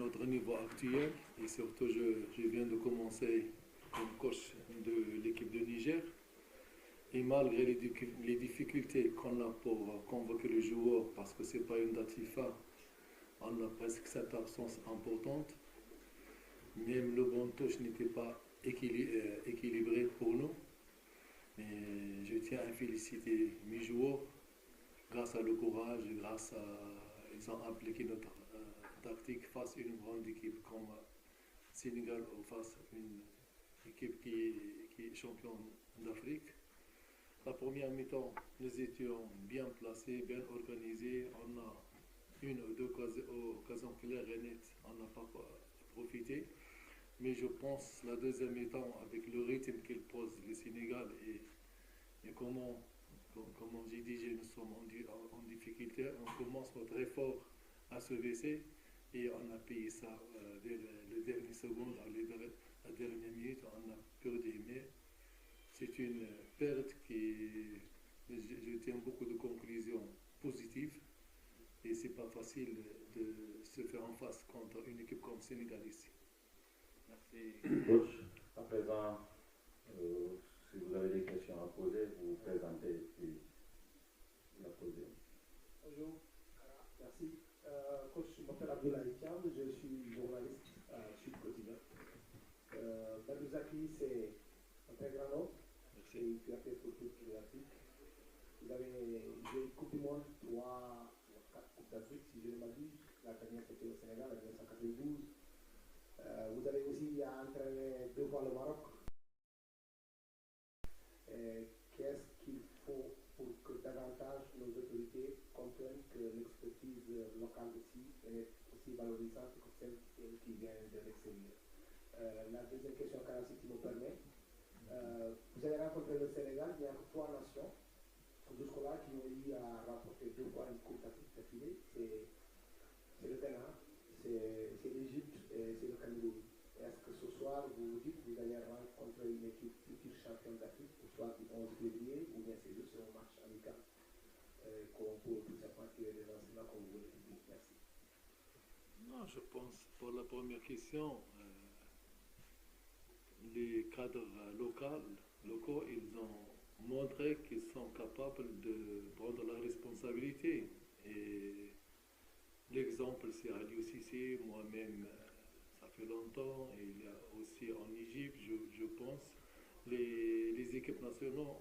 notre niveau actuel et surtout je viens de commencer comme coach de l'équipe de Niger. Et malgré les difficultés qu'on a pour convoquer le joueur, parce que ce n'est pas une date FIFA, on a presque cette absence importante. Même le bon touche n'était pas équilibré pour nous. Mais je tiens à féliciter mes joueurs grâce à le courage, grâce à ils ont appliqué notre tactique face à une grande équipe comme Sénégal ou face à une équipe qui est championne d'Afrique. La première mi-temps, nous étions bien placés, bien organisés. On a une ou deux occasions claires et nettes, on n'a pas profité. Mais je pense la deuxième mi-temps, avec le rythme qu'il pose le Sénégal et comment j'ai dit, nous sommes en difficulté, on commence notre effort à se baisser et on a payé ça dès les dernières secondes, à la dernière minute, on a perdu. Mais c'est une perte je tiens beaucoup de conclusions positives et c'est pas facile de se faire en face contre une équipe comme Sénégal ici. Merci, coach. À présent, si vous avez des questions à poser, vous vous présentez et la posez. Bonjour, merci. Coach, je m'appelle Abdoulaye Thiam, je suis journaliste à Sud Quotidien. Badouzaki, c'est un très grand homme. C'est une fierté pour toute l'Afrique. Vous avez joué une Coupe du Monde, 3 ou 4 Coupes d'Afrique, si je ne m'abuse. La dernière, c'était au Sénégal, en 1992. Vous avez aussi entraîné 2 fois le Maroc. Qu'est-ce qu'il faut pour que davantage nos autorités comprennent que l'expertise locale aussi est aussi valorisante que celle qui vient de l'extérieur? La deuxième question, Karl, si tu me permets. Vous avez rencontré le Sénégal, il y a 3 nations jusque-là qui ont eu à rapporter 2 fois une Coupe d'Afrique d'affilée. C'est le Ghana, c'est l'Égypte et c'est le Cameroun. Est-ce que ce soir, vous dites que vous allez rencontrer une équipe future championne d'Afrique, soit du 11 février, ou bien c'est juste un match amical qu'on peut tout simplement tirer des enseignements comme vous voulez dire? Merci. Non, je pense pour la première question, les cadres locaux, ils ont montré qu'ils sont capables de prendre la responsabilité. Et l'exemple, c'est Aliou Cissé, moi-même, ça fait longtemps, et il y a aussi en Égypte, je pense, les équipes nationales,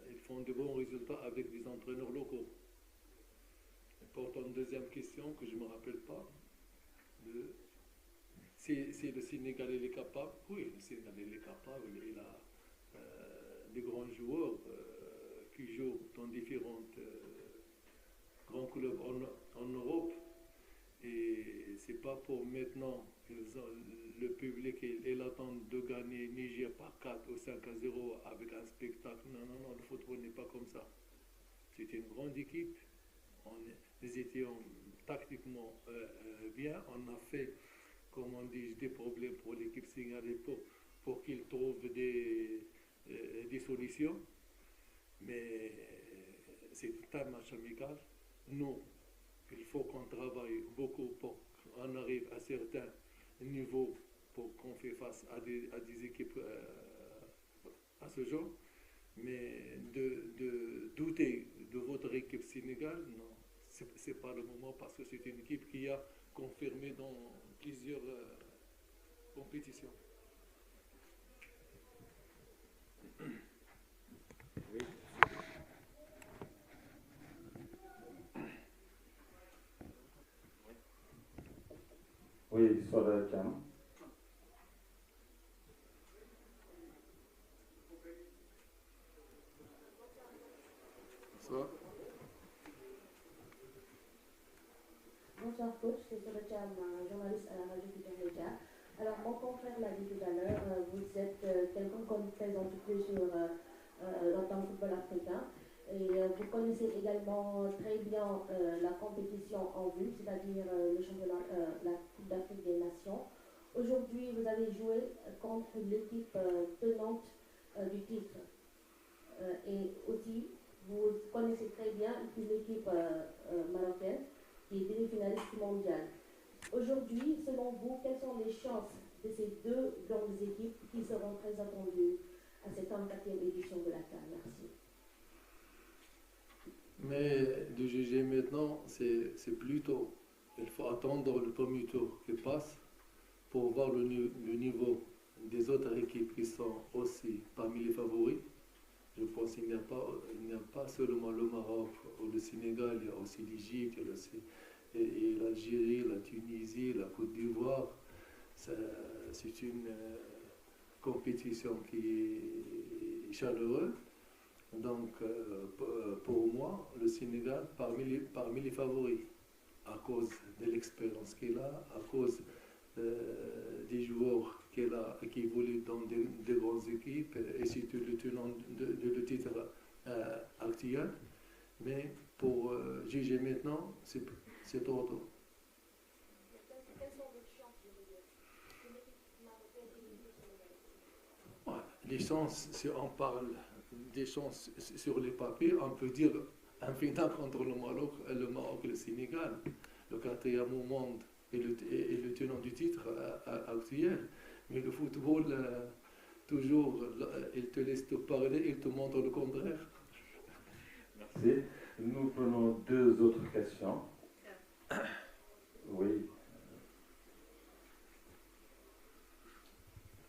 ils font de bons résultats avec des entraîneurs locaux. Et pour une deuxième question que je ne me rappelle pas, si le Sénégal est capable, oui, le Sénégal est capable, il a des grands joueurs qui jouent dans différents grands clubs en Europe. Et c'est pas pour maintenant que le public il attend de gagner Niger par 4 ou 5-0 avec un spectacle. Non, le football n'est pas comme ça. C'est une grande équipe. Nous étions tactiquement bien. On a fait, comme on dit, des problèmes pour l'équipe sénégalaise pour qu'ils trouvent des solutions. Mais c'est un match amical. Nous, il faut qu'on travaille beaucoup pour qu'on arrive à certains niveaux pour qu'on fasse face à des équipes à ce genre. Mais de douter de votre équipe sénégale, non, c'est pas le moment parce que c'est une équipe qui a confirmé dans plusieurs compétitions. Oui. Oui, Soda Cham. Bonsoir. Bonsoir coach, c'est Soda Cham, journaliste à la radio Futurs Médias. Alors mon confrère l'a dit tout à l'heure, vous êtes quelqu'un qu'on présente plus sur dans le football africain. Et vous connaissez également très bien la compétition en vue, c'est-à-dire le championnat, la Coupe d'Afrique des Nations. Aujourd'hui, vous avez joué contre l'équipe tenante du titre. Et aussi, vous connaissez très bien une équipe marocaine qui est demi-finaliste mondiale. Aujourd'hui, selon vous, quelles sont les chances de ces deux grandes équipes qui seront très attendues à cette 34e édition de la CAN? Merci. Mais de juger maintenant, c'est plus tôt. Il faut attendre le premier tour qui passe pour voir le niveau des autres équipes qui sont aussi parmi les favoris. Je pense qu'il n'y a pas seulement le Maroc ou le Sénégal, il y a aussi l'Égypte, il y a aussi et l'Algérie, la Tunisie, la Côte d'Ivoire. C'est une compétition qui est chaleureuse. Donc, pour moi, le Sénégal parmi les favoris, à cause de l'expérience qu'il a, à cause des joueurs qu'il a, qui évoluent dans de grandes équipes, et surtout le tenant de titre actuel. Mais pour juger maintenant, c'est trop tôt. Quelles sont vos chances, je veux dire? Ouais, les chances, si on parle des chances sur les papiers, on peut dire un final contre le Maroc et le Sénégal, le quatrième au monde et le tenant du titre actuel. Mais le football, toujours, il te laisse te parler, il te montre le contraire. Merci. Nous prenons deux autres questions. Oui.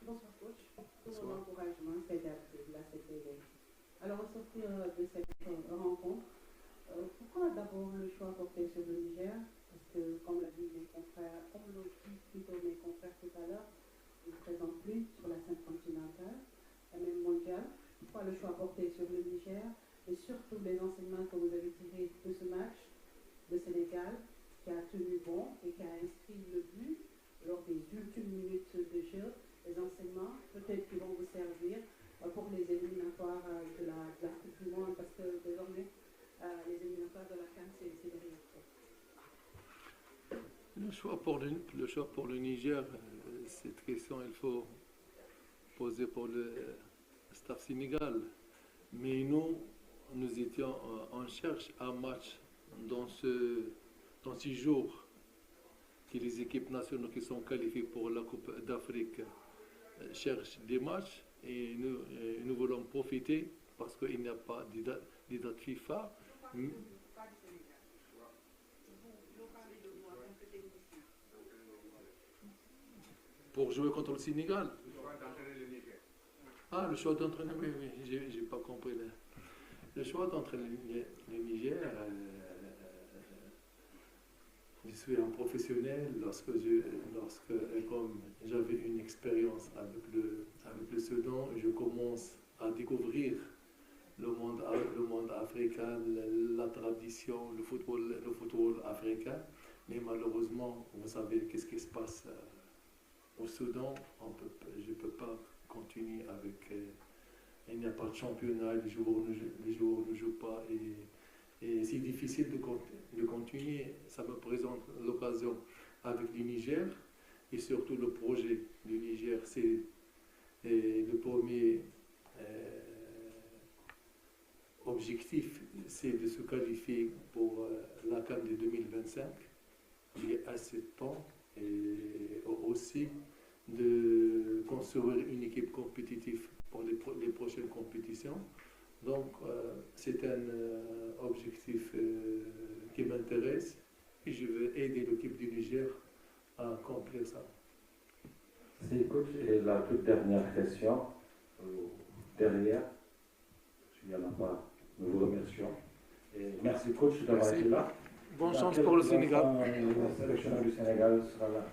Bonsoir coach. Pour Bonsoir. l'encouragement, c'est de la CPD. Alors, au sortir de cette rencontre, pourquoi d'abord le choix porté sur le Niger? Parce que, comme l'a dit mes confrères, comme l'ont dit plutôt mes confrères tout à l'heure, ils ne présentent plus sur la scène continentale et même mondiale. Pourquoi le choix porté sur le Niger? Et surtout les enseignements que vous avez tirés de ce match de Sénégal, qui a tenu bon et qui a inscrit le but lors des ultimes minutes de jeu. Les enseignements, peut-être qui vont vous servir pour les éliminatoires de la Coupe du Monde, parce que désormais, les éliminatoires de la CAN, c'est derrière toi. Le choix pour le Niger, cette question, il faut poser pour le staff sénégal. Mais nous étions en cherche un match dans ces jours que les équipes nationales qui sont qualifiées pour la Coupe d'Afrique cherchent des matchs et nous voulons profiter parce qu'il n'y a pas de date FIFA. Pour jouer contre le Sénégal. Ah, le choix d'entraîner, oui, j'ai pas compris. Le choix d'entraîner le Niger, je suis un professionnel comme j'avais une expérience avec le Soudan, je commence à découvrir le monde africain, la tradition, le football africain. Mais malheureusement, vous savez qu'est-ce qui se passe au Soudan. Je ne peux pas continuer avec. Il n'y a pas de championnat, les joueurs ne jouent pas et c'est difficile de continuer. Ça me présente l'occasion avec le Niger et surtout le projet du Niger. C'est le premier objectif, c'est de se qualifier pour la CAN de 2025. Il y a assez de temps et aussi de construire une équipe compétitive pour les prochaines compétitions. Donc, c'est un objectif qui m'intéresse et je veux aider l'équipe du Niger à accomplir ça. C'est coach, et la toute dernière question, derrière, il n'y en a pas, nous vous remercions. Et merci coach d'avoir été là. Bonne chance pour le Sénégal. Le sélectionneur du Sénégal sera là.